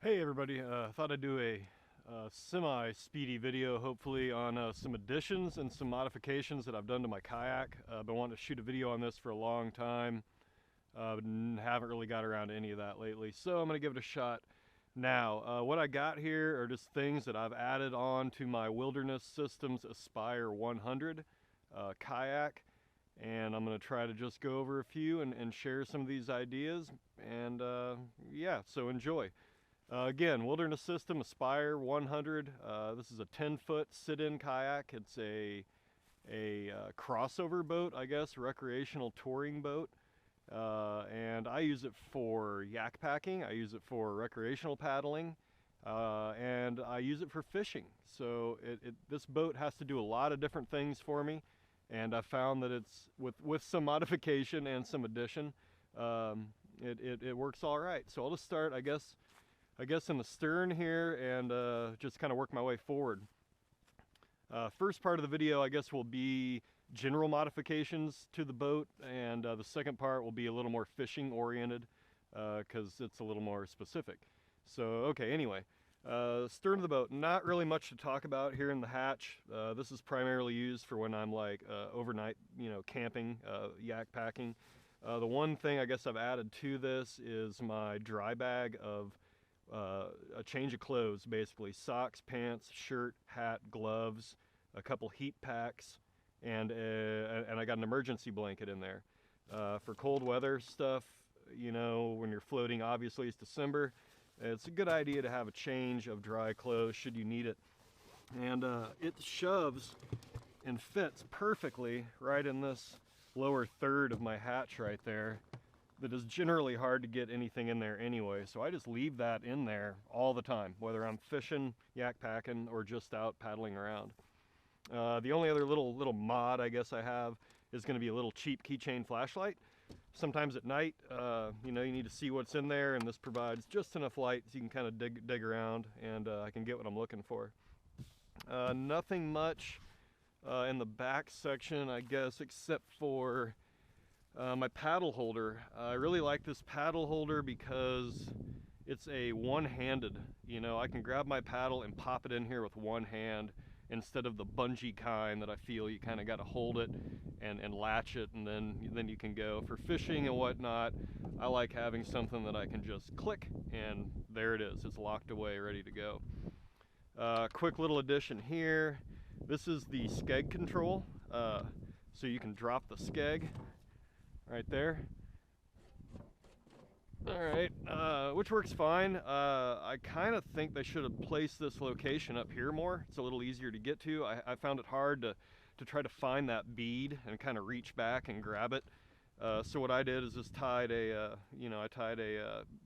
Hey everybody, thought I'd do a semi-speedy video hopefully on some additions and some modifications that I've done to my kayak. I've been wanting to shoot a video on this for a long time, but haven't really got around to any of that lately, so I'm going to give it a shot now. What I got here are just things that I've added on to my Wilderness Systems Aspire 100 kayak, and I'm going to try to just go over a few and share some of these ideas, and yeah, so enjoy. Again, Wilderness System Aspire 100. This is a 10-foot sit-in kayak. It's a crossover boat, I guess, recreational touring boat. And I use it for yak packing. I use it for recreational paddling. And I use it for fishing. So this boat has to do a lot of different things for me. And I found that it's, with some modification and some addition, it works all right. So I'll just start, I guess in the stern here, and just kind of work my way forward. First part of the video, I guess, will be general modifications to the boat, and the second part will be a little more fishing oriented, because it's a little more specific. So, okay, anyway, stern of the boat, not really much to talk about here in the hatch. This is primarily used for when I'm like overnight, camping, yak packing. The one thing I guess I've added to this is my dry bag of a change of clothes, basically socks, pants, shirt, hat, gloves, a couple heat packs, and I got an emergency blanket in there for cold weather stuff. When you're floating, obviously it's December, it's a good idea to have a change of dry clothes should you need it. And it shoves and fits perfectly right in this lower third of my hatch right there. That is generally hard to get anything in there anyway, so I just leave that in there all the time, whether I'm fishing, yak packing, or just out paddling around. The only other little mod I guess I have is going to be a little cheap keychain flashlight. Sometimes at night, you need to see what's in there, and this provides just enough light so you can kind of dig around, and I can get what I'm looking for. Nothing much in the back section, I guess, except for my paddle holder. I really like this paddle holder because it's a one-handed, I can grab my paddle and pop it in here with one hand instead of the bungee kind that I feel you kind of got to hold it and latch it, and then you can go. For fishing and whatnot, I like having something that I can just click and there it is. It's locked away, ready to go. Quick little addition here. This is the skeg control, so you can drop the skeg right there. All right, which works fine. I kind of think they should have placed this location up here more. It's a little easier to get to. I found it hard to try to find that bead and kind of reach back and grab it. So what I did is just tied a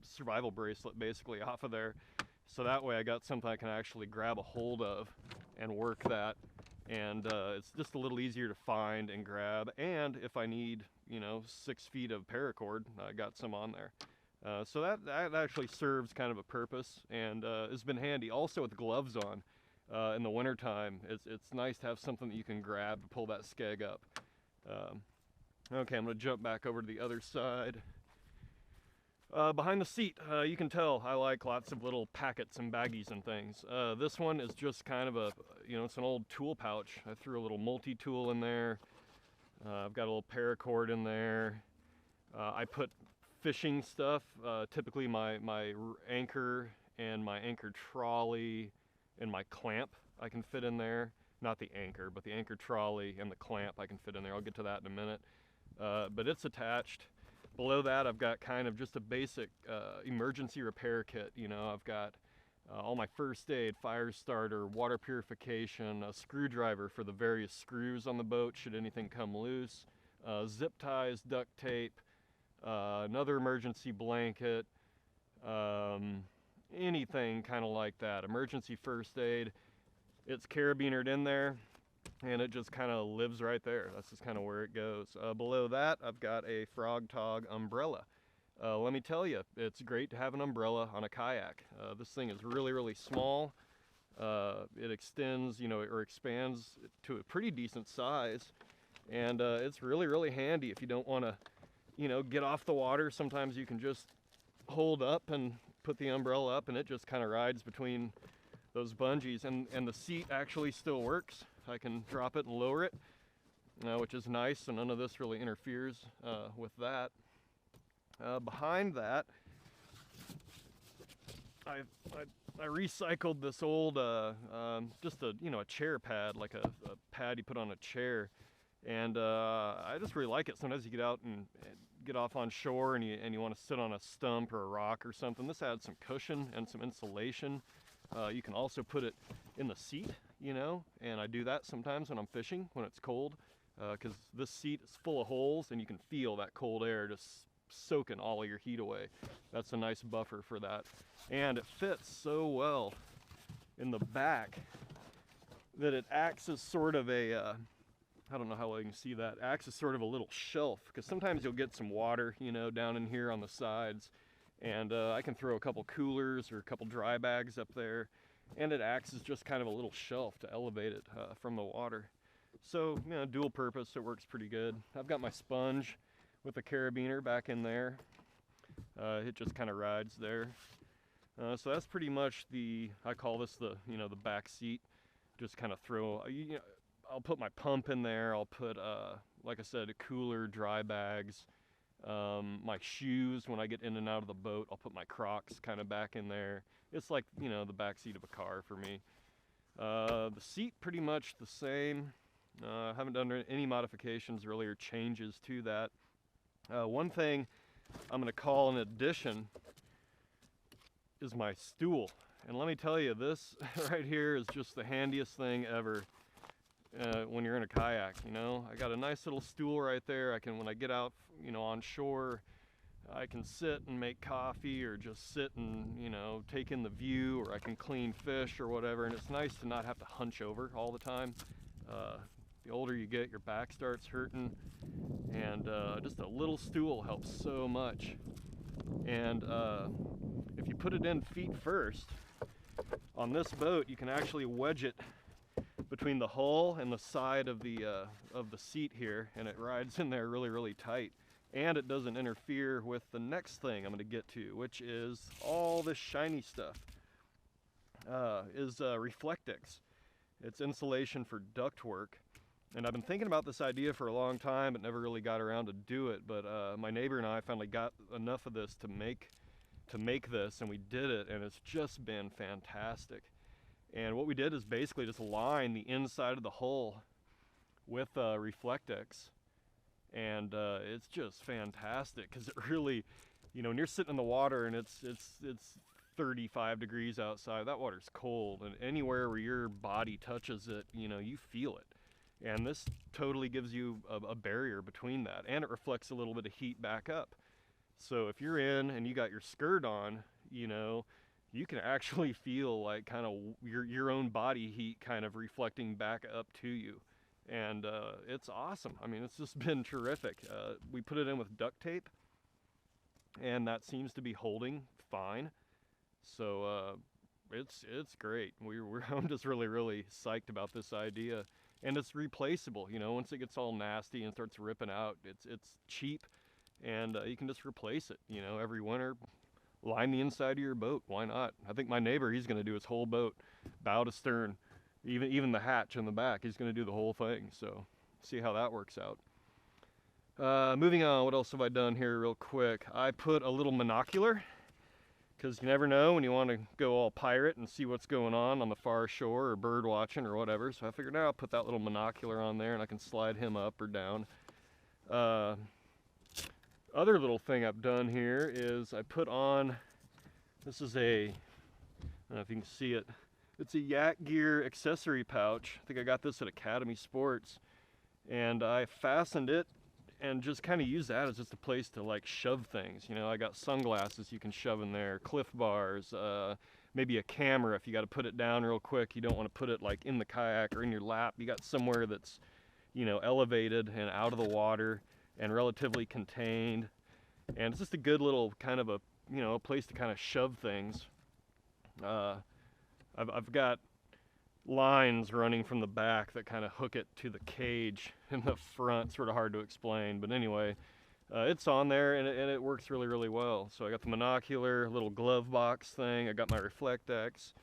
survival bracelet basically off of there. So that way I got something I can actually grab a hold of and work that. And it's just a little easier to find and grab. And if I need, 6 feet of paracord, I got some on there. So that actually serves kind of a purpose, and has been handy. Also with gloves on in the wintertime, it's nice to have something that you can grab to pull that skeg up. Okay, I'm going to jump back over to the other side. Behind the seat, you can tell I like lots of little packets and baggies and things. This one is just kind of it's an old tool pouch. I threw a little multi-tool in there. I've got a little paracord in there. I put fishing stuff, typically my anchor and my anchor trolley and my clamp I can fit in there. Not the anchor, but the anchor trolley and the clamp I can fit in there. I'll get to that in a minute. But it's attached. Below that, I've got kind of just a basic emergency repair kit. I've got all my first aid, fire starter, water purification, a screwdriver for the various screws on the boat should anything come loose, zip ties, duct tape, another emergency blanket, anything kind of like that. Emergency first aid. It's carabinered in there, and it just kind of lives right there. That's just kind of where it goes. Below that, I've got a Frog Tog umbrella. Let me tell you, it's great to have an umbrella on a kayak. This thing is really small. It extends, or expands to a pretty decent size, and it's really handy if you don't want to, get off the water. Sometimes you can just hold up and put the umbrella up and it just kind of rides between those bungees, and the seat actually still works. I can drop it and lower it, which is nice, so none of this really interferes with that. Behind that, I recycled this old, just a chair pad, like a pad you put on a chair, and I just really like it. Sometimes you get out and get off on shore and you want to sit on a stump or a rock or something. This adds some cushion and some insulation. You can also put it in the seat, and I do that sometimes when I'm fishing, when it's cold, because this seat is full of holes and you can feel that cold air just soaking all of your heat away. That's a nice buffer for that. And it fits so well in the back that it acts as sort of a, I don't know how well you can see that, acts as sort of a little shelf, because sometimes you'll get some water, down in here on the sides. And I can throw a couple coolers or a couple dry bags up there, and it acts as just kind of a little shelf to elevate it from the water. So, dual purpose, it works pretty good. I've got my sponge with the carabiner back in there. It just kind of rides there. So that's pretty much I call this the back seat. Just kind of throw, I'll put my pump in there. I'll put, like I said, a cooler, dry bags. My shoes, when I get in and out of the boat, I'll put my Crocs kind of back in there. It's like, the back seat of a car for me. The seat pretty much the same. Haven't done any modifications really or changes to that. One thing I'm going to call an addition is my stool. And let me tell you, this right here is just the handiest thing ever. When you're in a kayak, I got a nice little stool right there. I can, when I get out, on shore, I can sit and make coffee or just sit and, take in the view, or I can clean fish or whatever. And it's nice to not have to hunch over all the time. The older you get, your back starts hurting, and just a little stool helps so much. And if you put it in feet first, on this boat, you can actually wedge it between the hull and the side of the seat here, and it rides in there really, really tight. And it doesn't interfere with the next thing I'm going to get to, which is all this shiny stuff. Is Reflectix. It's insulation for ductwork. And I've been thinking about this idea for a long time, but never really got around to do it. But my neighbor and I finally got enough of this to make this, and we did it, and it's just been fantastic. And what we did is basically just line the inside of the hull with Reflectix, and it's just fantastic, because it really, when you're sitting in the water and it's 35 degrees outside, that water's cold, and anywhere where your body touches it, you feel it. And this totally gives you a barrier between that, and it reflects a little bit of heat back up. So if you're in and you got your skirt on, you can actually feel like kind of your own body heat kind of reflecting back up to you. And it's awesome. I mean, it's just been terrific. We put it in with duct tape, and that seems to be holding fine. So it's great. I'm just really, really psyched about this idea. And it's replaceable, once it gets all nasty and starts ripping out, it's cheap, and you can just replace it, every winter. Line the inside of your boat, why not? I think my neighbor, he's going to do his whole boat, bow to stern, even the hatch in the back, he's going to do the whole thing. So see how that works out. Moving on, what else have I done here real quick? I put a little monocular, because you never know when you want to go all pirate and see what's going on the far shore, or bird watching or whatever. So I figured, I'll put that little monocular on there and I can slide him up or down. Other little thing I've done here is I put on, this is I don't know if you can see it, it's a Yak Gear accessory pouch. I think I got this at Academy Sports, and I fastened it and just kind of use that as just a place to like shove things. I got sunglasses you can shove in there, Cliff Bars, maybe a camera if you got to put it down real quick. You don't want to put it like in the kayak or in your lap. You got somewhere that's, elevated and out of the water and relatively contained. And it's just a good little kind of a place to kind of shove things. I've got lines running from the back that kind of hook it to the cage in the front. Sort of hard to explain, but anyway, it's on there, and it works really, really well. So I got the monocular, little glove box thing. I got my Reflectex.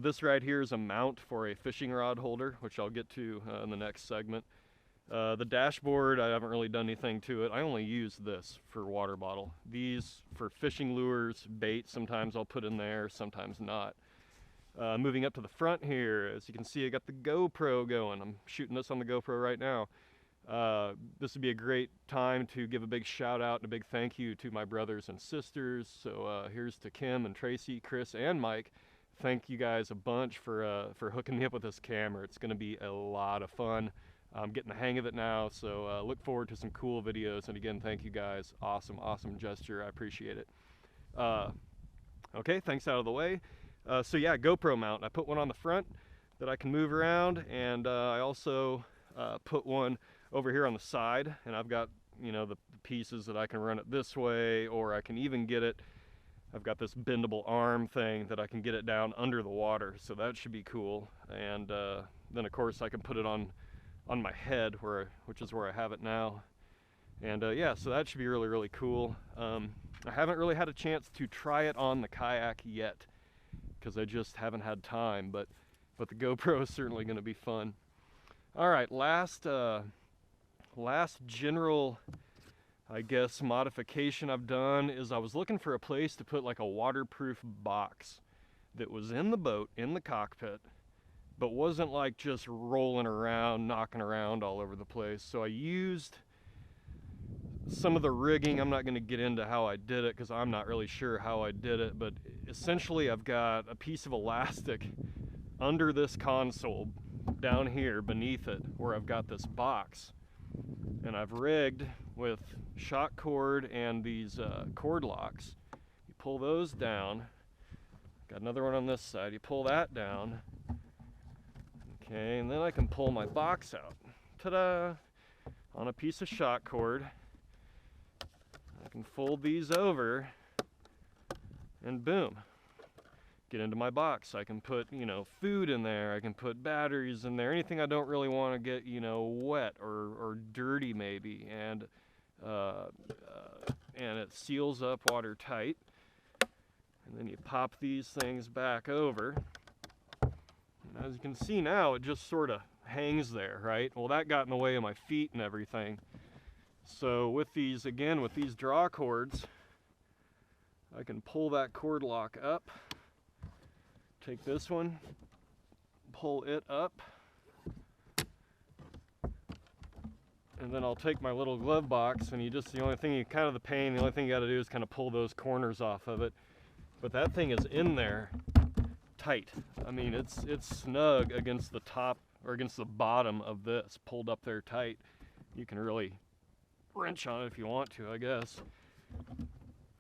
This right here is a mount for a fishing rod holder, which I'll get to in the next segment. The dashboard, I haven't really done anything to it. I only use this for water bottle. These for fishing lures, bait, sometimes I'll put in there, sometimes not. Moving up to the front here, as you can see, I got the GoPro going. I'm shooting this on the GoPro right now. This would be a great time to give a big shout out and a big thank you to my brothers and sisters. So here's to Kim and Tracy, Chris, and Mike. Thank you guys a bunch for hooking me up with this camera. It's going to be a lot of fun. I'm getting the hang of it now, so look forward to some cool videos. And again, thank you guys. Awesome, awesome gesture. I appreciate it. Okay, thanks out of the way. So yeah, GoPro mount. I put one on the front that I can move around, and I also put one over here on the side, and I've got, you know, the pieces that I can run it this way, or I can even get it. I've got this bendable arm thing that I can get it down under the water, so that should be cool. And then of course I can put it on my head, which is where I have it now. And yeah, so that should be really, really cool. I haven't really had a chance to try it on the kayak yet, because I just haven't had time, but the GoPro is certainly going to be fun. All right, last general, I guess, modification I've done is I was looking for a place to put like a waterproof box that was in the boat, in the cockpit, but wasn't like just rolling around, knocking around all over the place. So I used some of the rigging. I'm not going to get into how I did it because I'm not really sure how I did it, but essentially I've got a piece of elastic under this console down here beneath it where I've got this box, and I've rigged with shock cord and these cord locks. You pull those down. Got another one on this side. You pull that down. Okay, and then I can pull my box out. Ta-da! On a piece of shock cord. I can fold these over, and boom, get into my box. I can put, you know, food in there. I can put batteries in there. Anything I don't really want to get, you know, wet or dirty maybe. And it seals up watertight. And then you pop these things back over. And as you can see now, it just sort of hangs there, right? Well, that got in the way of my feet and everything. So with these, again, with these draw cords, I can pull that cord lock up, take this one, pull it up, and then I'll take my little glove box, and the only thing you got to do is kind of pull those corners off of it. But that thing is in there tight. I mean, it's snug against the top or against the bottom of this, pulled up there tight. You can really wrench on it if you want to, I guess.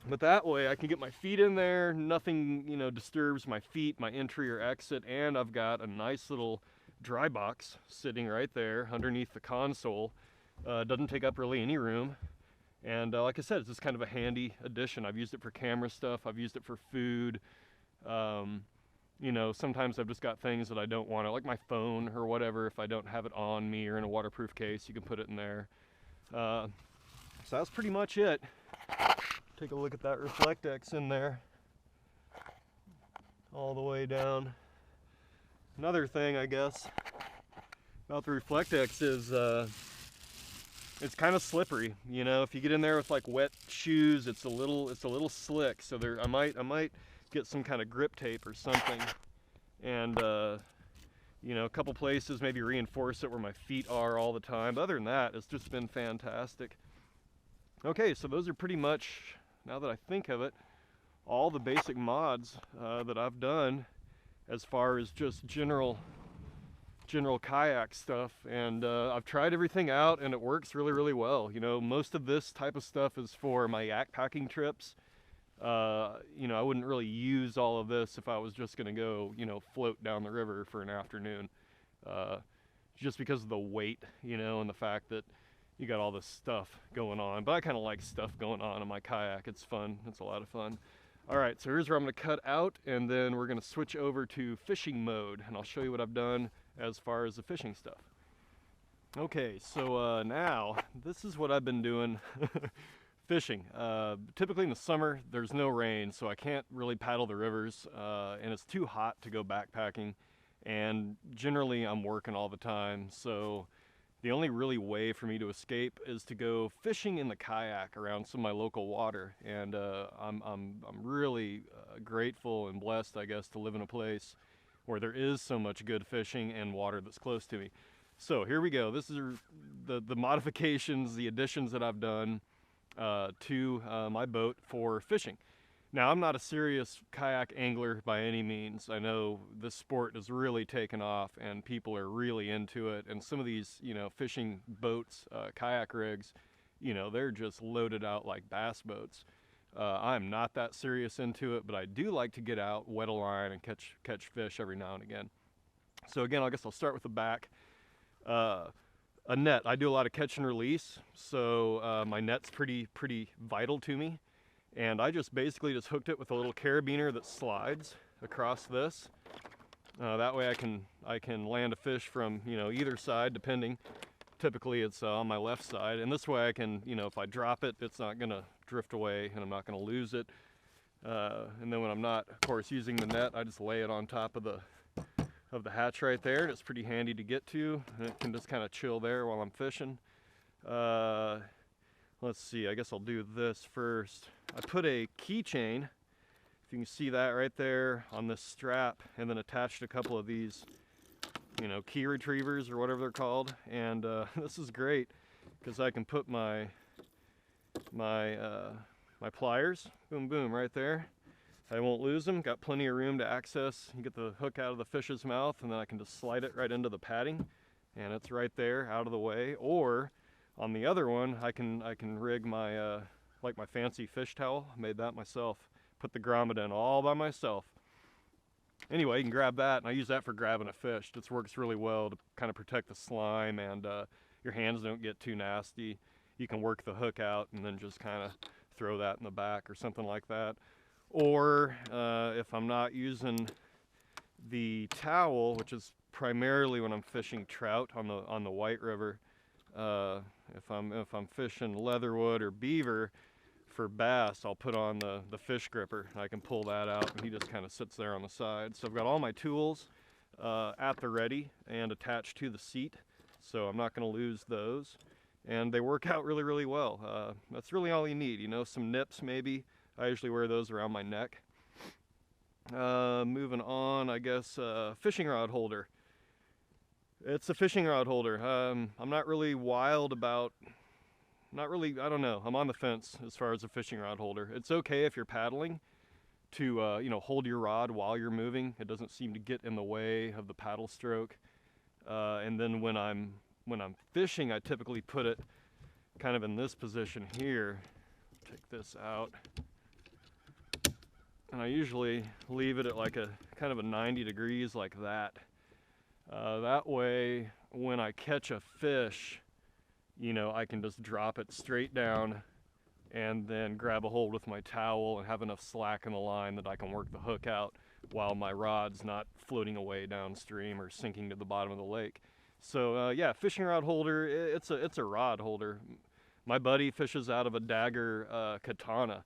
But that way I can get my feet in there, nothing, you know, disturbs my feet, my entry or exit, and I've got a nice little dry box sitting right there underneath the console. Doesn't take up really any room. And like I said, it's just kind of a handy addition. I've used it for camera stuff, I've used it for food. You know, sometimes I've just got things that I don't want to, like my phone or whatever. If I don't have it on me or in a waterproof case, you can put it in there. So that's pretty much it. Take a look at that Reflectex in there, all the way down. Another thing, I guess, about the Reflectex is it's kind of slippery. You know, if you get in there with like wet shoes, it's a little slick. So I might get some kind of grip tape or something, and you know, a couple places maybe reinforce it where my feet are all the time. But other than that, it's just been fantastic. Okay, so those are pretty much, now that I think of it, all the basic mods that I've done as far as just general kayak stuff. And I've tried everything out, and it works really, really well. You know, most of this type of stuff is for my yak packing trips. You know, I wouldn't really use all of this if I was just going to go, you know, float down the river for an afternoon. Just because of the weight, you know, and the fact that you got all this stuff going on. But I kind of like stuff going on in my kayak. It's fun. It's a lot of fun. All right, so here's where I'm going to cut out, and then we're going to switch over to fishing mode, and I'll show you what I've done as far as the fishing stuff. Okay, so now this is what I've been doing fishing. Typically in the summer there's no rain, so I can't really paddle the rivers, and it's too hot to go backpacking, and generally I'm working all the time, so the only really way for me to escape is to go fishing in the kayak around some of my local water. And I'm really grateful and blessed, I guess, to live in a place where there is so much good fishing and water that's close to me. So here we go. This is the modifications, the additions that I've done to my boat for fishing. Now, I'm not a serious kayak angler by any means. I know this sport has really taken off and people are really into it. And some of these, fishing boats, kayak rigs, they're just loaded out like bass boats. I'm not that serious into it, but I do like to get out, wet a line, and catch fish every now and again. So again, I guess I'll start with the back. A net. I do a lot of catch and release, so my net's pretty vital to me. And I basically just hooked it with a little carabiner that slides across this. That way I can land a fish from either side, depending. Typically it's on my left side, and this way I can if I drop it, it's not gonna drift away and I'm not gonna lose it. And then when I'm not, of course, using the net, I just lay it on top of the hatch right there, and it's pretty handy to get to, and it can just kind of chill there while I'm fishing. Let's see, I guess I'll do this first. I put a keychain, if you can see that right there, on this strap, and then attached a couple of these, key retrievers or whatever they're called. And this is great because I can put my pliers, boom, boom, right there. I won't lose them. Got plenty of room to access. You get the hook out of the fish's mouth, and then I can just slide it right into the padding, and it's right there, out of the way. Or on the other one, I can rig my like my fancy fish towel. I made that myself. Put the grommet in all by myself. Anyway, you can grab that, and I use that for grabbing a fish. This works really well to kind of protect the slime, and your hands don't get too nasty. You can work the hook out and then just kind of throw that in the back or something like that. Or if I'm not using the towel, which is primarily when I'm fishing trout on the White River, if I'm fishing leatherwood or beaver for bass, I'll put on the fish gripper. I can pull that out, and he just kind of sits there on the side. So I've got all my tools at the ready and attached to the seat, so I'm not going to lose those. And they work out really well. That's really all you need. Some nips maybe. I usually wear those around my neck. Moving on, I guess, fishing rod holder. It's a fishing rod holder. I'm not really wild about, I don't know. I'm on the fence as far as a fishing rod holder. It's okay if you're paddling to, hold your rod while you're moving. It doesn't seem to get in the way of the paddle stroke. And then when I'm fishing, I typically put it kind of in this position here. Take this out. And I usually leave it at like a kind of a 90 degrees like that. That way, when I catch a fish, I can just drop it straight down and then grab a hold with my towel and have enough slack in the line that I can work the hook out while my rod's not floating away downstream or sinking to the bottom of the lake. So yeah, fishing rod holder, it's a rod holder. My buddy fishes out of a Dagger Katana.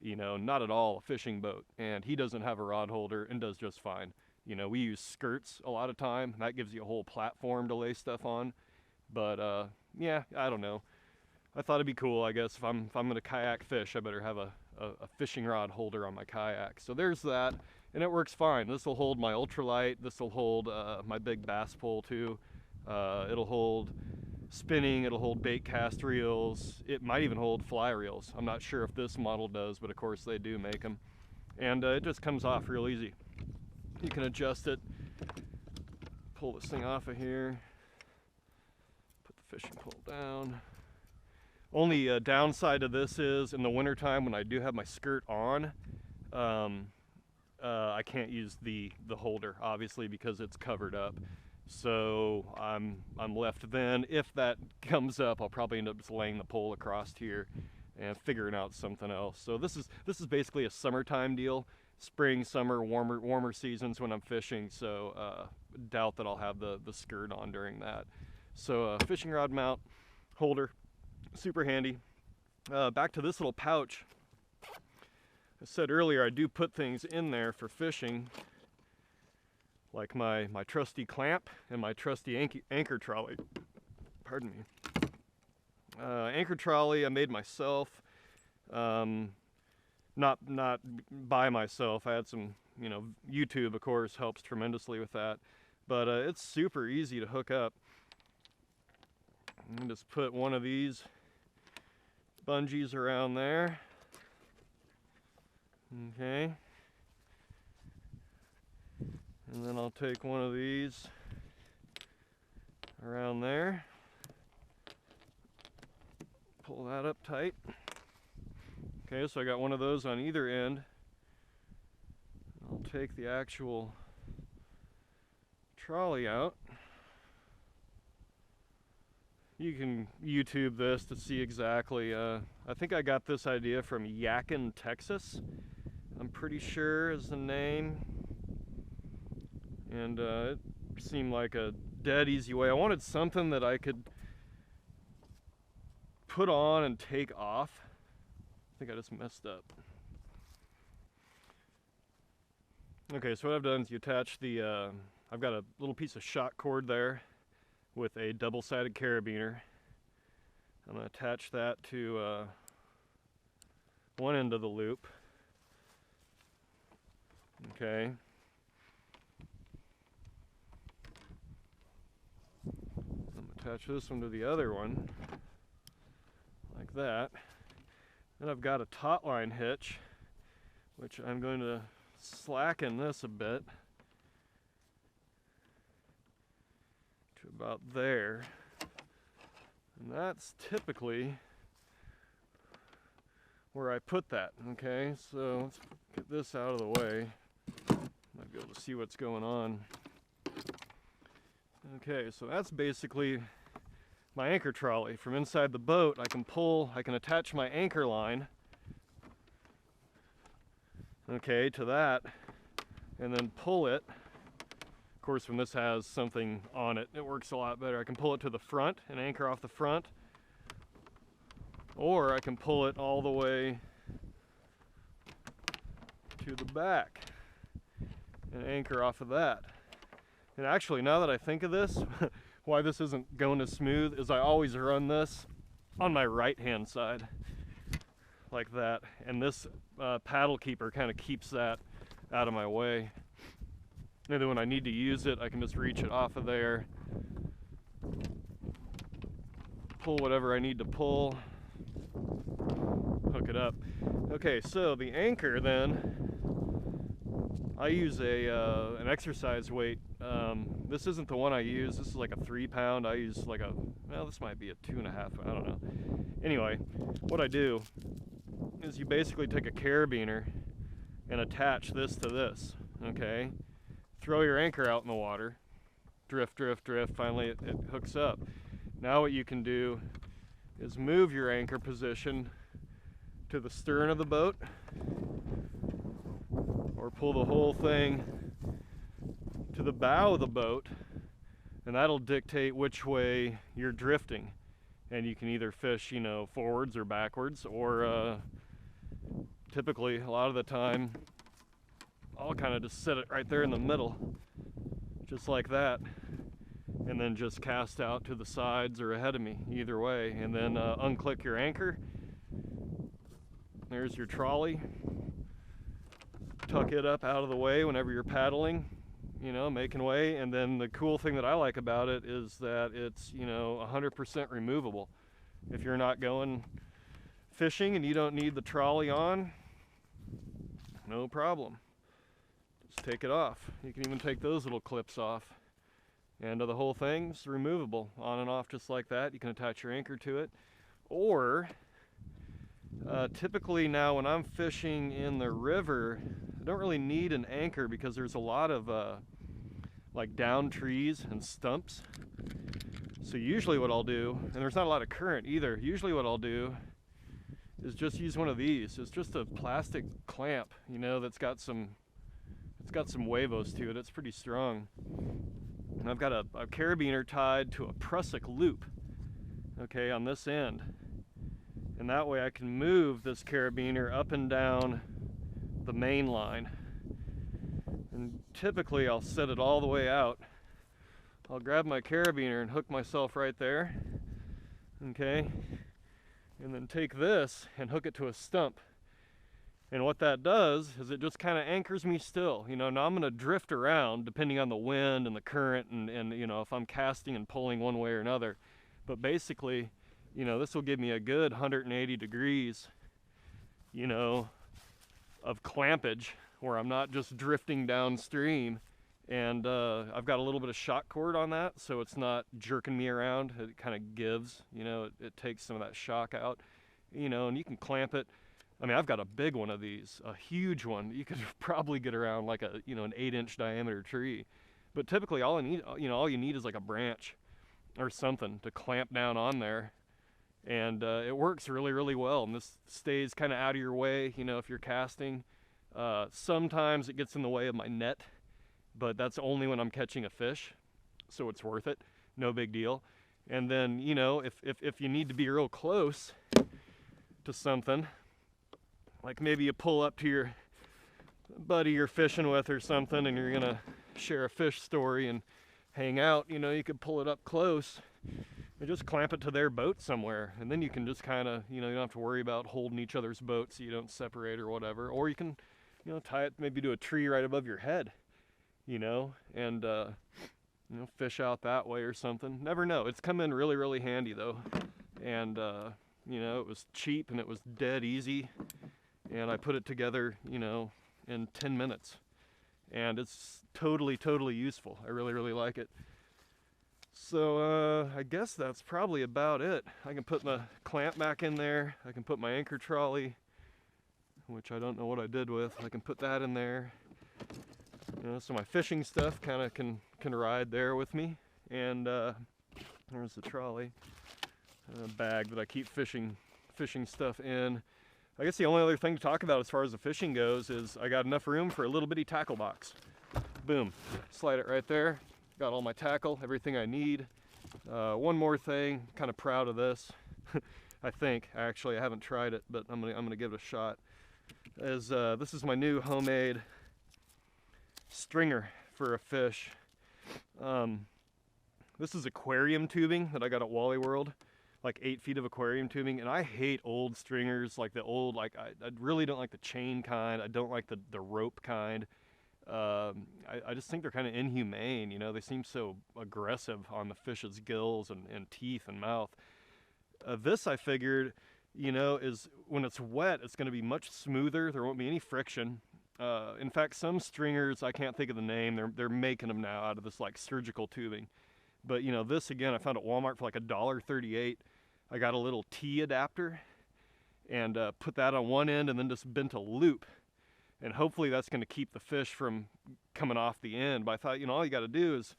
Not at all a fishing boat, and he doesn't have a rod holder and does just fine. We use skirts a lot of time. That gives you a whole platform to lay stuff on. But yeah, I don't know. I thought it'd be cool, I guess. If I'm gonna kayak fish, I better have a fishing rod holder on my kayak. So there's that, and it works fine. This will hold my ultralight. This will hold my big bass pole too. It'll hold spinning, it'll hold bait cast reels, it might even hold fly reels. I'm not sure if this model does, but of course they do make them. And it just comes off real easy. You can adjust it, pull this thing off of here, put the fishing pole down. Only downside to this is in the wintertime when I do have my skirt on, I can't use the holder, obviously, because it's covered up. So I'm left then. If that comes up, I'll probably end up just laying the pole across here and figuring out something else. So this is basically a summertime deal. Spring, summer, warmer seasons when I'm fishing. So doubt that I'll have the skirt on during that. So fishing rod mount, holder, super handy. Back to this little pouch. I said earlier I do put things in there for fishing, like my trusty clamp and my trusty anchor trolley. Pardon me. Anchor trolley I made myself, not by myself. I had some, YouTube of course helps tremendously with that, but it's super easy to hook up. And just put one of these bungees around there. Okay. And then I'll take one of these around there. Pull that up tight. Okay, so I got one of those on either end. I'll take the actual trolley out. You can YouTube this to see exactly. I think I got this idea from Yakin, Texas. I'm pretty sure is the name. And it seemed like a dead easy way. I wanted something that I could put on and take off. I think I just messed up. Okay, so what I've done is you attach the, I've got a little piece of shot cord there with a double-sided carabiner. I'm going to attach that to one end of the loop. Okay. I'm going to attach this one to the other one, like that. Then I've got a taut line hitch, which I'm going to slacken this a bit to about there. And that's typically where I put that. Okay, so let's get this out of the way. Might be able to see what's going on. Okay, so that's basically my anchor trolley. From inside the boat, I can attach my anchor line, okay, to that, and then pull it. Of course, when this has something on it, it works a lot better. I can pull it to the front and anchor off the front, or I can pull it all the way to the back and anchor off of that. And actually, now that I think of this, why this isn't going as smooth is I always run this on my right-hand side, like that. And this paddle keeper kind of keeps that out of my way. And then when I need to use it, I can just reach it off of there, pull whatever I need to pull, hook it up. Okay, so the anchor then, I use an exercise weight. This isn't the one I use. This is like a 3 pound. I use like a, well, this might be a 2.5. I don't know. Anyway, what I do is you basically take a carabiner and attach this to this, okay? Throw your anchor out in the water, drift, drift, drift. Finally it hooks up. Now what you can do is move your anchor position to the stern of the boat, or pull the whole thing to the bow of the boat, and that'll dictate which way you're drifting. And you can either fish, forwards or backwards, or typically, a lot of the time, I'll kind of just set it right there in the middle, just like that, and then just cast out to the sides or ahead of me, either way, and then unclick your anchor. There's your trolley. Tuck it up out of the way whenever you're paddling, making way. And then the cool thing that I like about it is that it's 100% removable. If you're not going fishing and you don't need the trolley on, no problem, just take it off. You can even take those little clips off, and the whole thing's removable, on and off, just like that. You can attach your anchor to it, or typically now when I'm fishing in the river, I don't really need an anchor because there's a lot of like down trees and stumps. So usually what I'll do, and there's not a lot of current either, usually what I'll do is just use one of these. It's just a plastic clamp, that's got some, it's got some huevos to it. It's pretty strong. And I've got a carabiner tied to a prusik loop, okay, on this end. And that way I can move this carabiner up and down the main line. And typically I'll set it all the way out. I'll grab my carabiner and hook myself right there, okay, and then take this and hook it to a stump. And what that does is it just kind of anchors me still. You know, now I'm going to drift around depending on the wind and the current and you know, if I'm casting and pulling one way or another. But basically, you know, this will give me a good 180 degrees, you know, of clampage where I'm not just drifting downstream. And I've got a little bit of shock cord on that, so it's not jerking me around. It kind of gives, you know, it takes some of that shock out, you know, and you can clamp it. I mean, I've got a big one of these, a huge one. You could probably get around like a, you know, an 8-inch diameter tree. But typically all you need is like a branch or something to clamp down on there. And it works really, really well. And this stays kind of out of your way, you know, if you're casting. Sometimes it gets in the way of my net, but that's only when I'm catching a fish. So it's worth it, no big deal. And then, you know, if you need to be real close to something, like maybe you pull up to your buddy you're fishing with or something and you're gonna share a fish story and hang out, you know, you could pull it up close and just clamp it to their boat somewhere. And then you can just kind of, you know, you don't have to worry about holding each other's boat so you don't separate or whatever. Or you can, you know, tie it maybe to a tree right above your head, you know, and, you know, fish out that way or something. Never know. It's come in really, really handy though. And, you know, it was cheap and it was dead easy. And I put it together, you know, in 10 minutes. And it's totally, totally useful. I really, really like it. So I guess that's probably about it. I can put my clamp back in there. I can put my anchor trolley, which I don't know what I did with. I can put that in there. You know, so my fishing stuff kind of can ride there with me. And there's the trolley, a bag that I keep fishing stuff in. I guess the only other thing to talk about as far as the fishing goes is I got enough room for a little bitty tackle box. Boom, slide it right there. Got all my tackle, everything I need. One more thing, kind of proud of this. I think, actually I haven't tried it, but I'm gonna give it a shot. This is my new homemade stringer for a fish. This is aquarium tubing that I got at Wally World. Like 8 feet of aquarium tubing, and I hate old stringers, like the old, like I really don't like the chain kind. I don't like the rope kind. I just think they're kind of inhumane, you know. They seem so aggressive on the fish's gills and teeth and mouth. This, I figured, you know, is when it's wet, it's going to be much smoother. There won't be any friction. In fact, some stringers, I can't think of the name, they're making them now out of this like surgical tubing. But you know, this again, I found at Walmart for like $1.38. I got a little T adapter and put that on one end and then just bent a loop. And hopefully that's going to keep the fish from coming off the end. But I thought, you know, all you got to do is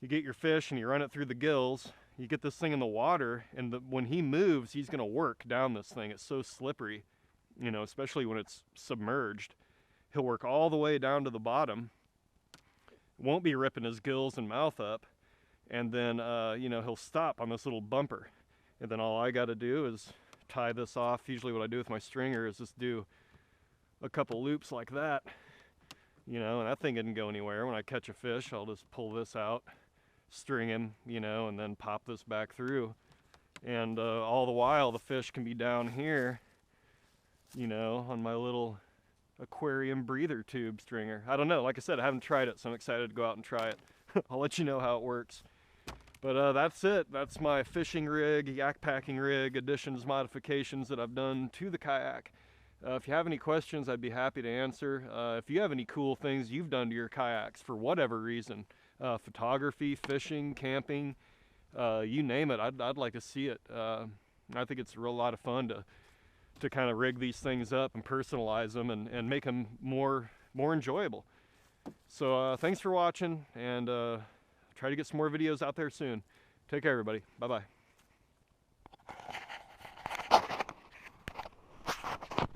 you get your fish and you run it through the gills. You get this thing in the water, and when he moves, he's going to work down this thing. It's so slippery, you know, especially when it's submerged. He'll work all the way down to the bottom. Won't be ripping his gills and mouth up. And then, you know, he'll stop on this little bumper. And then all I got to do is tie this off. Usually what I do with my stringer is just do a couple loops like that, you know, and that thing didn't go anywhere. When I catch a fish, I'll just pull this out, string him, you know, and then pop this back through. And all the while, the fish can be down here, you know, on my little aquarium breather tube stringer. I don't know. Like I said, I haven't tried it, so I'm excited to go out and try it. I'll let you know how it works. But that's it. That's my fishing rig, yak packing rig, additions, modifications that I've done to the kayak. If you have any questions, I'd be happy to answer. If you have any cool things you've done to your kayaks for whatever reason, photography, fishing, camping, you name it, I'd like to see it. I think it's a real lot of fun to kind of rig these things up and personalize them and make them more enjoyable. So thanks for watching, and try to get some more videos out there soon. Take care, everybody. Bye-bye.